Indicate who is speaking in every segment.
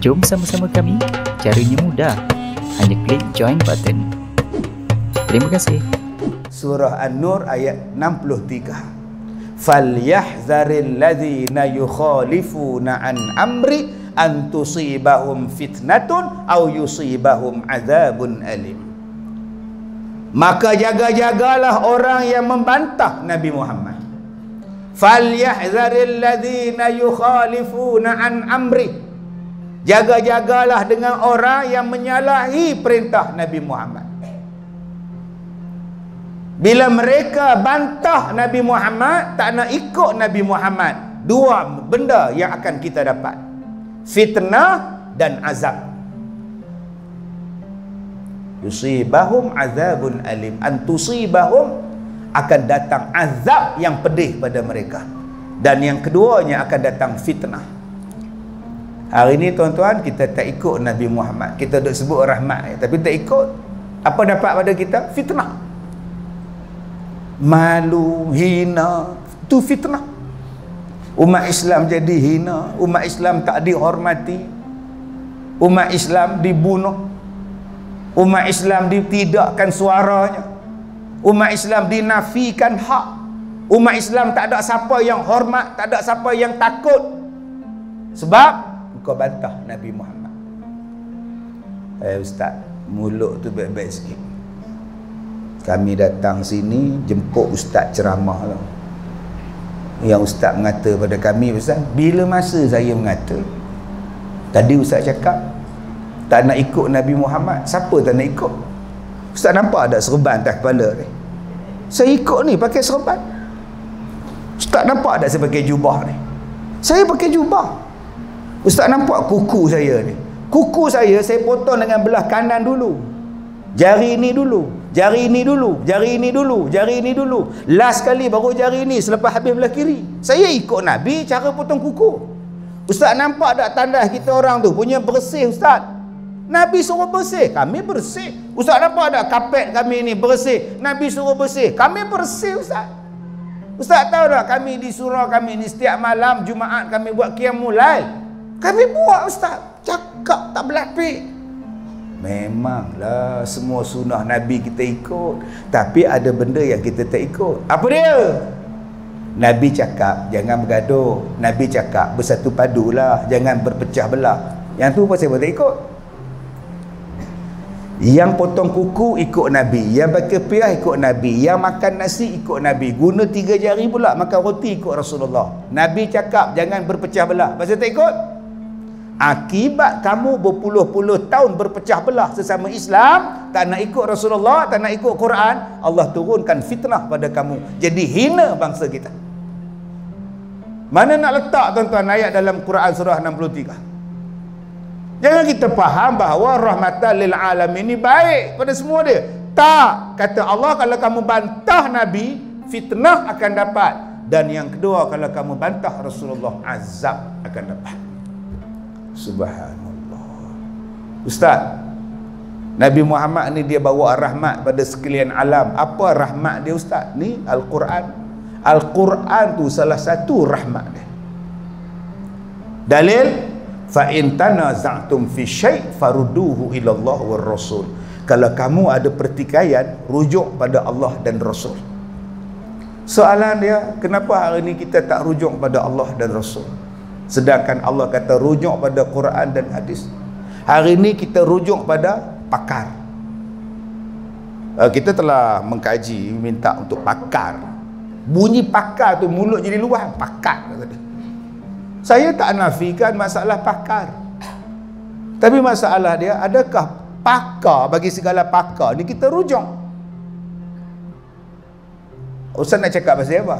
Speaker 1: Jom sama-sama kami. Caranya mudah. Hanya klik join button. Terima kasih.
Speaker 2: Surah An-Nur ayat 63. Falyahzaril ladzina yukhalifuna an amri an tusibahum fitnatun aw yusibahum adzabun alim. Maka jaga-jagalah orang yang membantah Nabi Muhammad. Falyahzaril ladzina yukhalifuna an amri. Jaga-jagalah dengan orang yang menyalahi perintah Nabi Muhammad. Bila mereka bantah Nabi Muhammad, tak nak ikut Nabi Muhammad, dua benda yang akan kita dapat: fitnah dan azab. Yusibahum azabun alim. Antusibahum, akan datang azab yang pedih pada mereka. Dan yang keduanya akan datang fitnah. Hari ini tuan-tuan, kita tak ikut Nabi Muhammad. Kita duk sebut rahmat, tapi tak ikut. Apa dapat pada kita? Fitnah. Malu, hina, itu fitnah. Umat Islam jadi hina, umat Islam tak dihormati, umat Islam dibunuh, umat Islam ditidakkan suaranya, umat Islam dinafikan hak, umat Islam tak ada siapa yang hormat, tak ada siapa yang takut, sebab kau bantah Nabi Muhammad. Ustaz, mulut tu baik-baik sikit. Kami datang sini jemput ustaz ceramah lah. Yang ustaz mengata pada kami, ustaz, bila masa saya mengata? Tadi ustaz cakap tak nak ikut Nabi Muhammad. Siapa tak nak ikut? Ustaz nampak ada serban atas kepala ni? Saya ikut ni pakai serban. Ustaz nampak tak saya pakai jubah ni? Saya pakai jubah. Ustaz nampak kuku saya ni? Kuku saya potong dengan belah kanan dulu. Jari ini dulu, jari ini dulu, jari ini dulu, jari ini dulu. Last kali baru jari ini selepas habis belah kiri. Saya ikut Nabi cara potong kuku. Ustaz nampak tak tandas kita orang tu punya bersih, ustaz? Nabi suruh bersih, kami bersih. Ustaz nampak tak kapet kami ni bersih? Nabi suruh bersih, kami bersih, ustaz. Ustaz tahu tak kami di surau kami ni setiap malam Jumaat kami buat qiyamul lail. Kami buat, ustaz. Cakap tak berlapik. Memanglah semua sunnah Nabi kita ikut, tapi ada benda yang kita tak ikut. Apa dia? Nabi cakap jangan bergaduh, Nabi cakap bersatu padulah, jangan berpecah belah. Yang tu pasal tak ikut. Yang potong kuku ikut Nabi, yang pakai piah ikut Nabi, yang makan nasi ikut Nabi, guna 3 jari pula makan roti ikut Rasulullah. Nabi cakap jangan berpecah belah, pasal tak ikut. Akibat kamu berpuluh-puluh tahun berpecah belah sesama Islam, tak nak ikut Rasulullah, tak nak ikut Quran, Allah turunkan fitnah pada kamu, jadi hina bangsa kita. Mana nak letak tuan-tuan ayat dalam Quran surah 63? Jangan kita faham bahawa rahmatan lil alamin ini baik pada semua dia. Tak, kata Allah, kalau kamu bantah Nabi, fitnah akan dapat. Dan yang kedua, kalau kamu bantah Rasulullah, azab akan dapat. Subhanallah. Ustaz, Nabi Muhammad ni dia bawa rahmat pada sekalian alam. Apa rahmat dia, ustaz? Ni Al-Quran. Al-Quran tu salah satu rahmat dia. Dalil, fa in tanaza'tum fi syai' farudduhu ila Allah war Rasul. Kalau kamu ada pertikaian, rujuk pada Allah dan Rasul. Soalan dia, kenapa hari ni kita tak rujuk pada Allah dan Rasul? Sedangkan Allah kata rujuk pada Quran dan hadis. Hari ini kita rujuk pada pakar. Kita telah mengkaji, minta untuk pakar. Bunyi pakar tu mulut jadi luar, pakar kata dia. Saya tak nafikan masalah pakar, tapi masalah dia, adakah pakar bagi segala pakar ni kita rujuk? Ustaz nak cakap pasal apa?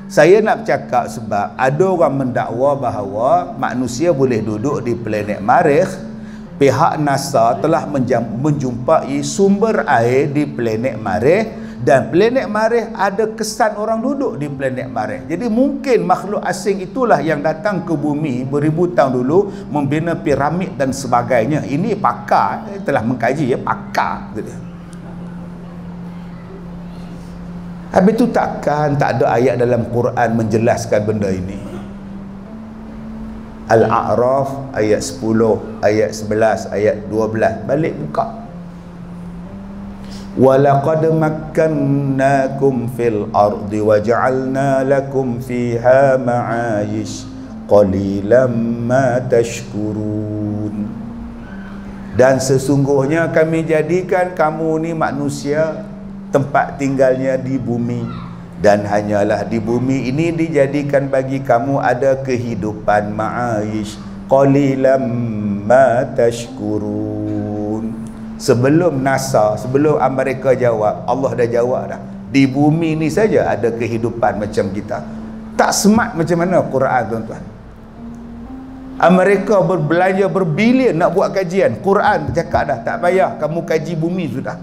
Speaker 2: Saya nak cakap sebab ada orang mendakwa bahawa manusia boleh duduk di planet Marikh. Pihak NASA telah menjumpai sumber air di planet Marikh, dan planet Marikh ada kesan orang duduk di planet Marikh. Jadi mungkin makhluk asing itulah yang datang ke bumi beribu tahun dulu, membina piramid dan sebagainya. Ini pakar telah mengkaji, ya, pakar gitu. Habis itu takkan tak ada ayat dalam Quran menjelaskan benda ini? Al-A'raf ayat 10, ayat 11, ayat 12. Balik buka. وَلَقَدْ مَكَّنَّاكُمْ فِي الْأَرْضِ وَجَعَلْنَا لَكُمْ فِيهَا مَعَايِشَ قَلِيلًا مَا تَشْكُرُونَ. Dan sesungguhnya kami jadikan kamu ni manusia tempat tinggalnya di bumi, dan hanyalah di bumi ini dijadikan bagi kamu ada kehidupan ma'aish qalilan ma tashkurun. Sebelum NASA, sebelum Amerika jawab, Allah dah jawab dah. Di bumi ni saja ada kehidupan macam kita. Tak smart macam mana Quran, tuan-tuan. Amerika berbelanja berbilion nak buat kajian. Quran cakap dah, tak payah kamu kaji bumi sudah.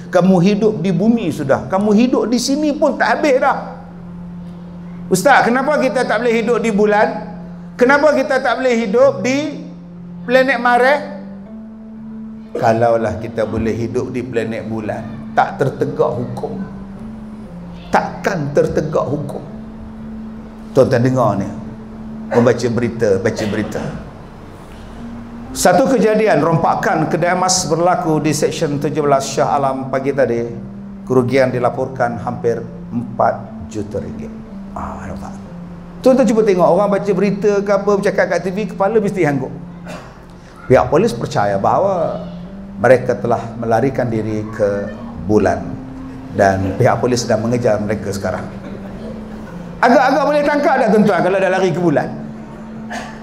Speaker 2: Kamu hidup di bumi sudah. Kamu hidup di sini pun tak habis dah. Ustaz, kenapa kita tak boleh hidup di bulan? Kenapa kita tak boleh hidup di planet Mars? Kalaulah kita boleh hidup di planet bulan, tak tertegak hukum. Takkan tertegak hukum. Tuan-tuan dengar ni, membaca berita, baca berita. Satu kejadian rompakan kedai emas berlaku di Seksyen 17 Shah Alam pagi tadi. Kerugian dilaporkan hampir 4 juta ringgit. Nampak? Tuan-tuan cuba tengok, orang baca berita ke apa, bercakap kat TV, kepala mesti hangguk. Pihak polis percaya bahawa mereka telah melarikan diri ke bulan, dan pihak polis sedang mengejar mereka sekarang. Agak-agak boleh tangkap tak tuan-tuan kalau dah lari ke bulan?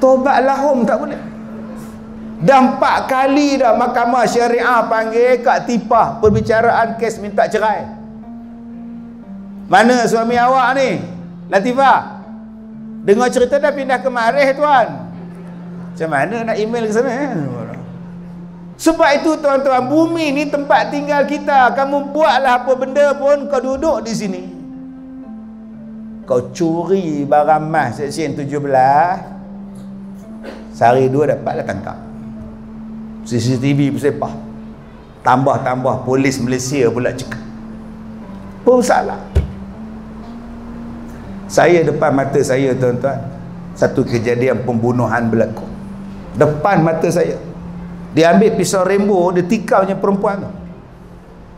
Speaker 2: Tobat lahum tak boleh. Dah 4 kali dah Mahkamah Syariah panggil Kak Tipah perbicaraan kes minta cerai. Mana suami awak ni, Latifah? Dengar cerita dah pindah ke Marih tuan. Macam mana nak email ke sana? Sebab itu tuan-tuan, bumi ni tempat tinggal kita. Kamu buatlah apa benda pun, kau duduk di sini. Kau curi barang mas Seksyen 17, sehari 2 dapatlah tangkap. CCTV bersepah. Tambah-tambah polis Malaysia pula cekak. Pun salah. Saya depan mata saya tuan-tuan, satu kejadian pembunuhan berlaku depan mata saya. Dia ambil pisau Rambo, dia tikaunya perempuan tu.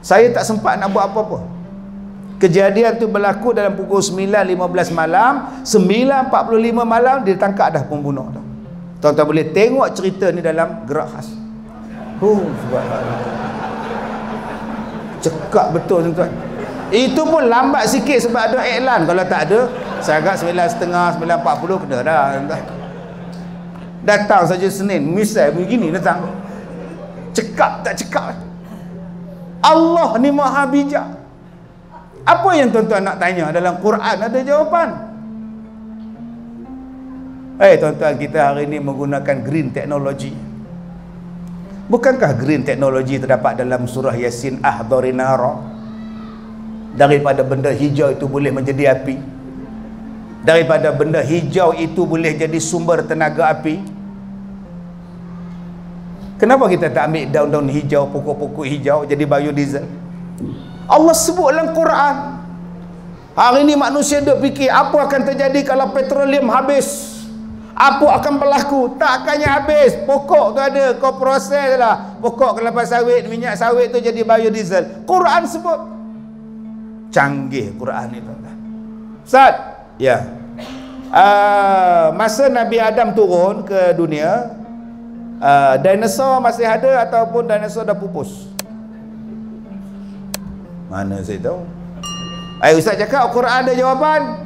Speaker 2: Saya tak sempat nak buat apa-apa. Kejadian tu berlaku dalam pukul 9.15 malam. 9.45 malam dia tangkap dah pembunuh tu. Tuan-tuan boleh tengok cerita ni dalam Gerak Khas. Subhanallah. Cekak betul tuan-tuan. Itu pun lambat sikit sebab ada iklan. Kalau tak ada, saya agak 9.30, 9.40 kena dah tuan-tuan. Datang saja Senin, misal begini datang. Cekak tak cekak. Allah ni maha bijak. Apa yang tuan-tuan nak tanya dalam Quran ada jawapan. Tuan-tuan, kita hari ini menggunakan green technology. Bukankah green technology terdapat dalam surah Yasin, ahdharin nara? Daripada benda hijau itu boleh menjadi api. Daripada benda hijau itu boleh jadi sumber tenaga api. Kenapa kita tak ambil daun-daun hijau, pokok-pokok hijau jadi biodiesel? Allah sebut dalam Quran. Hari ini manusia duk fikir apa akan terjadi kalau petroleum habis. Apa akan berlaku? Takkannya habis. Pokok tu ada, kau proses lah. Pokok kelapa sawit, minyak sawit tu jadi biodiesel. Quran sebut. Canggih Quran ni tuan-tuan. Ustaz, ya. Masa Nabi Adam turun ke dunia, dinosaur masih ada ataupun dinosaur dah pupus? Mana saya tahu. Ustaz cakap Quran ada jawapan.